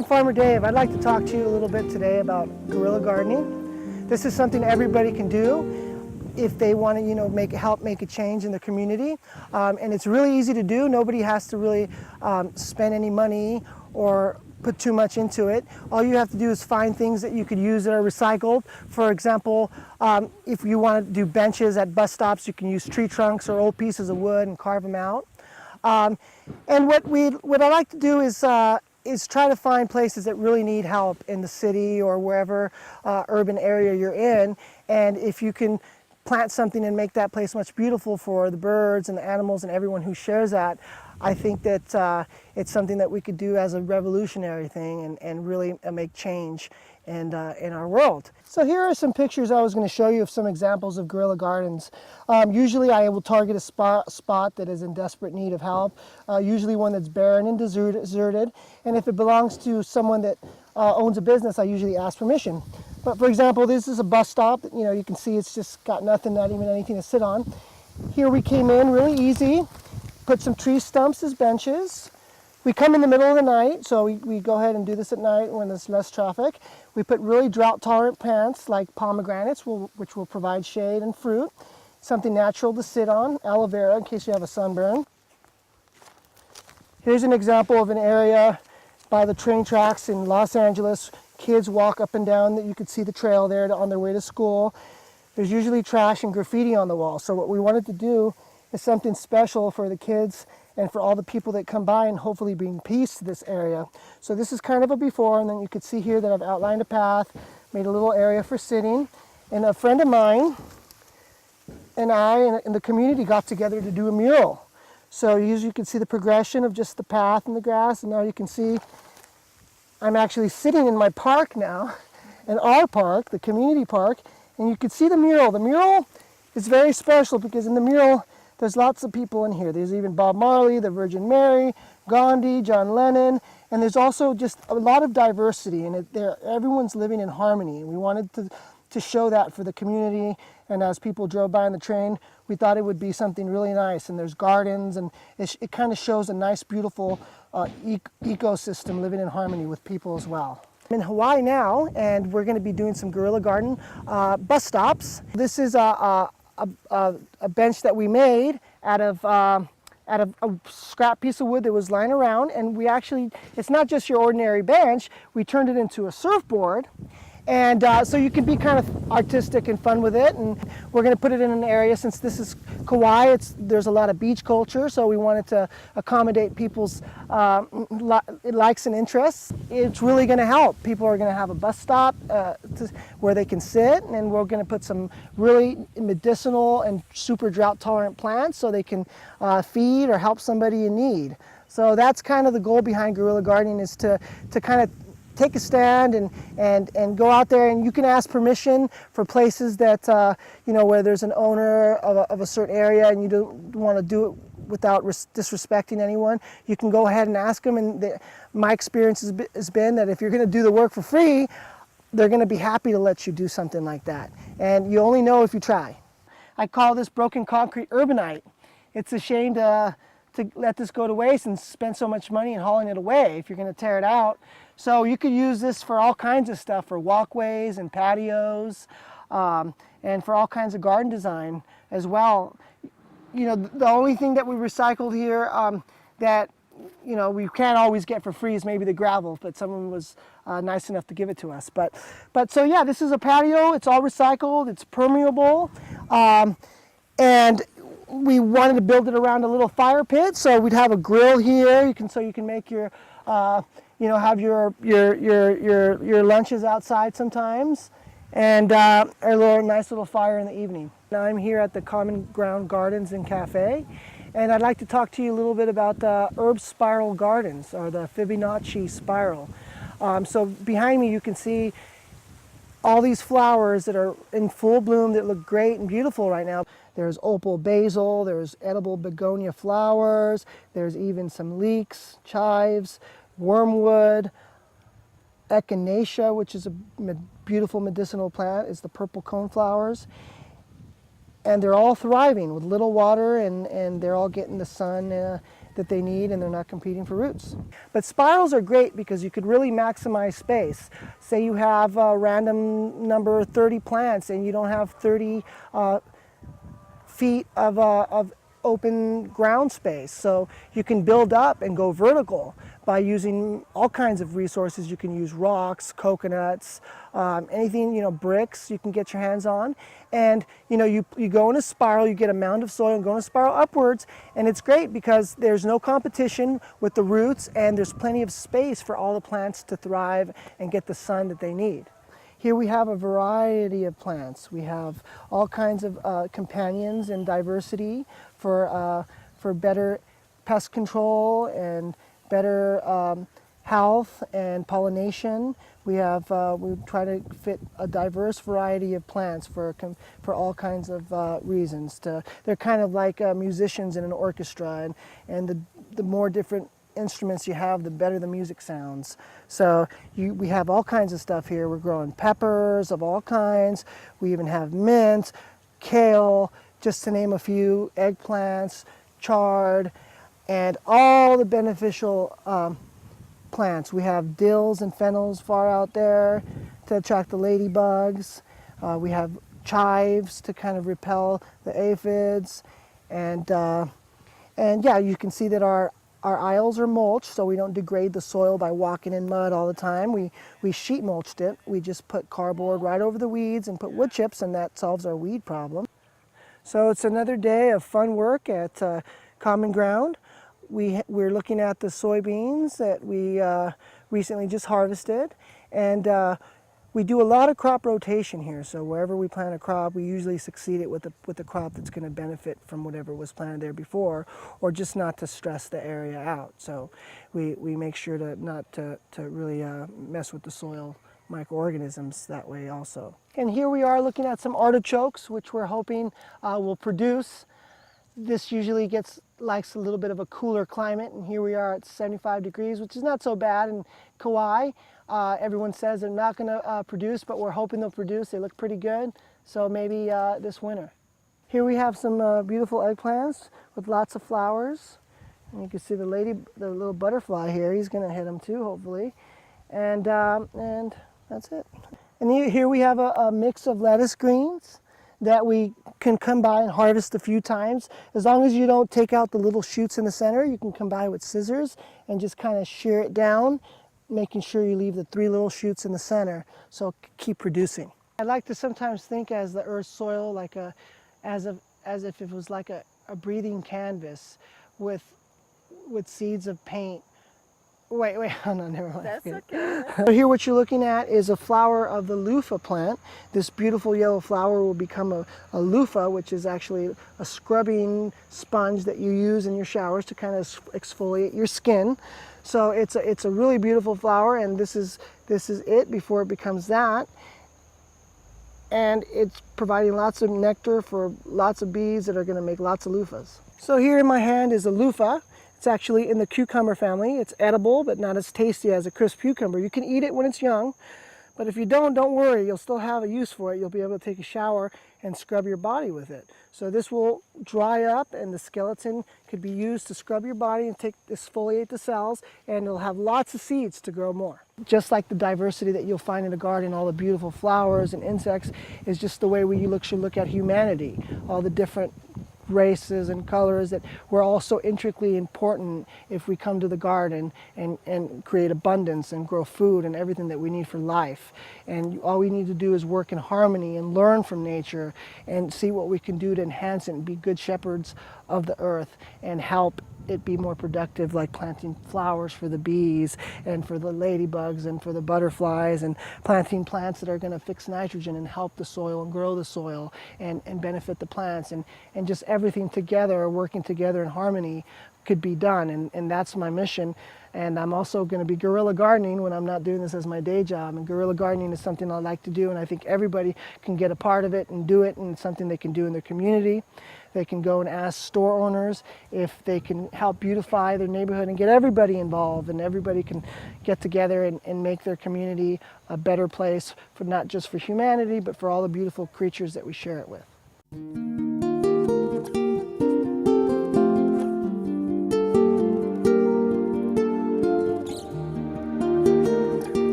I'm Farmer Dave. I'd like to talk to you a little bit today about guerrilla gardening. This is something everybody can do if they want to, help make a change in the community. And it's really easy to do. Nobody has to really spend any money or put too much into it. All you have to do is find things that you could use that are recycled. For example, if you want to do benches at bus stops, you can use tree trunks or old pieces of wood and carve them out. And what I like to do is try to find places that really need help in the city or wherever urban area you're in. And if you can plant something and make that place much beautiful for the birds and the animals and everyone who shares that, I think that it's something that we could do as a revolutionary thing and really make change in our world. So here are some pictures I was going to show you of some examples of guerrilla gardens. Usually I will target a spot that is in desperate need of help, usually one that's barren and deserted. And if it belongs to someone that owns a business, I usually ask permission. But for example, this is a bus stop. You can see it's just got nothing, not even anything to sit on. Here we came in really easy, put some tree stumps as benches. We come in the middle of the night, so we go ahead and do this at night when there's less traffic. We put really drought-tolerant plants like pomegranates, which will provide shade and fruit, something natural to sit on, aloe vera in case you have a sunburn. Here's an example of an area by the train tracks in Los Angeles. Kids walk up and down, that you could see the trail there on their way to school. There's usually trash and graffiti on the wall, so what we wanted to do is something special for the kids and for all the people that come by and hopefully bring peace to this area. So this is kind of a before, and then you can see here that I've outlined a path, made a little area for sitting. And a friend of mine and I and the community got together to do a mural. So you can see the progression of just the path and the grass, and now you can see I'm actually sitting in my park now, in our park, the community park, and you can see the mural. The mural is very special because in the mural there's lots of people in here. There's even Bob Marley, the Virgin Mary, Gandhi, John Lennon, and there's also just a lot of diversity, and everyone's living in harmony. We wanted to show that for the community, and as people drove by on the train, we thought it would be something really nice. And there's gardens, and it kind of shows a nice, beautiful ecosystem living in harmony with people as well. I'm in Hawaii now, and we're going to be doing some guerrilla garden bus stops. This is a bench that we made out of a scrap piece of wood that was lying around, and it's not just your ordinary bench, we turned it into a surfboard. And so you can be kind of artistic and fun with it, and we're going to put it in an area, since this is Kauai, there's a lot of beach culture, so we wanted to accommodate people's likes and interests. It's really going to help. People are going to have a bus stop where they can sit, and we're going to put some really medicinal and super drought-tolerant plants so they can feed or help somebody in need. So that's kind of the goal behind guerrilla gardening, is to kind of take a stand and go out there, and you can ask permission for places that where there's an owner of a certain area and you don't want to do it without disrespecting anyone. You can go ahead and ask them, and my experience has been that if you're going to do the work for free, they're going to be happy to let you do something like that, and you only know if you try. I call this broken concrete urbanite. It's a shame to let this go to waste and spend so much money in hauling it away if you're going to tear it out. So you could use this for all kinds of stuff, for walkways and patios, and for all kinds of garden design as well. The only thing that we recycled here that we can't always get for free is maybe the gravel, but someone was nice enough to give it to us. But so yeah, this is a patio. It's all recycled. It's permeable, and we wanted to build it around a little fire pit, so we'd have a grill here. You can make your have your lunches outside sometimes, and a nice little fire in the evening. Now I'm here at the Common Ground Gardens and Cafe, and I'd like to talk to you a little bit about the herb spiral gardens, or the Fibonacci spiral. So behind me you can see all these flowers that are in full bloom that look great and beautiful right now. There's opal basil, there's edible begonia flowers, there's even some leeks, chives, wormwood, echinacea, which is a beautiful medicinal plant, is the purple cone flowers. And they're all thriving with little water, and they're all getting the sun that they need, and they're not competing for roots. But spirals are great because you could really maximize space. Say you have a random number 30 plants and you don't have 30 feet of open ground space. So you can build up and go vertical by using all kinds of resources. You can use rocks, coconuts, anything, bricks you can get your hands on. And you go in a spiral, you get a mound of soil and go in a spiral upwards, and it's great because there's no competition with the roots and there's plenty of space for all the plants to thrive and get the sun that they need. Here we have a variety of plants. We have all kinds of companions and diversity for better pest control and better health and pollination. We try to fit a diverse variety of plants for all kinds of reasons. They're kind of like musicians in an orchestra, and the more different instruments you have, the better the music sounds. So we have all kinds of stuff here. We're growing peppers of all kinds. We even have mint, kale, just to name a few, eggplants, chard, and all the beneficial plants. We have dills and fennels far out there to attract the ladybugs. We have chives to kind of repel the aphids, and yeah, you can see that our aisles are mulched, so we don't degrade the soil by walking in mud all the time. We sheet mulched it. We just put cardboard right over the weeds and put wood chips, and that solves our weed problem. So it's another day of fun work at Common Ground. We're looking at the soybeans that we recently just harvested, and we do a lot of crop rotation here. So wherever we plant a crop, we usually succeed it with a crop that's going to benefit from whatever was planted there before, or just not to stress the area out. So we make sure not to really mess with the soil microorganisms that way also. And here we are looking at some artichokes, which we're hoping will produce. This usually likes a little bit of a cooler climate, and here we are at 75 degrees, which is not so bad in Kauai. Everyone says they're not going to produce, but we're hoping they'll produce. They look pretty good, so maybe this winter. Here we have some beautiful eggplants with lots of flowers. And you can see the little butterfly here. He's going to hit them too, hopefully. And that's it. And here we have a mix of lettuce greens that we can come by and harvest a few times. As long as you don't take out the little shoots in the center, you can come by with scissors and just kind of shear it down, making sure you leave the 3 little shoots in the center, so keep producing. I like to sometimes think as the earth's soil as if it was like a breathing canvas with seeds of paint. Wait, oh no, never mind. That's okay. So here what you're looking at is a flower of the loofah plant. This beautiful yellow flower will become a loofah, which is actually a scrubbing sponge that you use in your showers to kind of exfoliate your skin. So it's a really beautiful flower, and this is it before it becomes that. And it's providing lots of nectar for lots of bees that are going to make lots of loofahs. So here in my hand is a loofah. It's actually in the cucumber family. It's edible, but not as tasty as a crisp cucumber. You can eat it when it's young, but if you don't worry. You'll still have a use for it. You'll be able to take a shower and scrub your body with it. So this will dry up, and the skeleton could be used to scrub your body and exfoliate the cells, and it'll have lots of seeds to grow more. Just like the diversity that you'll find in a garden, all the beautiful flowers and insects, is just the way we should look at humanity. All the different races and colors that we're all so intricately important if we come to the garden and create abundance and grow food and everything that we need for life. And all we need to do is work in harmony and learn from nature and see what we can do to enhance it and be good shepherds of the earth and help it be more productive, like planting flowers for the bees and for the ladybugs and for the butterflies, and planting plants that are going to fix nitrogen and help the soil and grow the soil and benefit the plants, and just everything together, working together in harmony, could be done. And that's my mission. And I'm also going to be guerrilla gardening when I'm not doing this as my day job. And guerrilla gardening is something I like to do, and I think everybody can get a part of it and do it, and it's something they can do in their community. They can go and ask store owners if they can help beautify their neighborhood and get everybody involved, and everybody can get together and make their community a better place, for not just for humanity, but for all the beautiful creatures that we share it with.